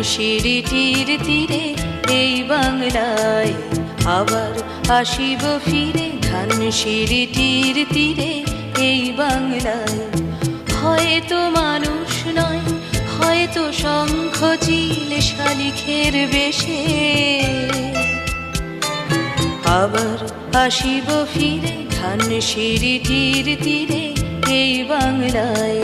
সিঁড়িটির তীরে এই বাংলায় আবার আসিব ফিরে, ধান সিঁড়িটির তীরে এই বাংলায়। হয়তো মানুষ নয়, হয়তো শঙ্খ চিল শালিখের বেশে আবার আসিব ফিরে, ধান সিঁড়িটির তীরে এই বাংলায়।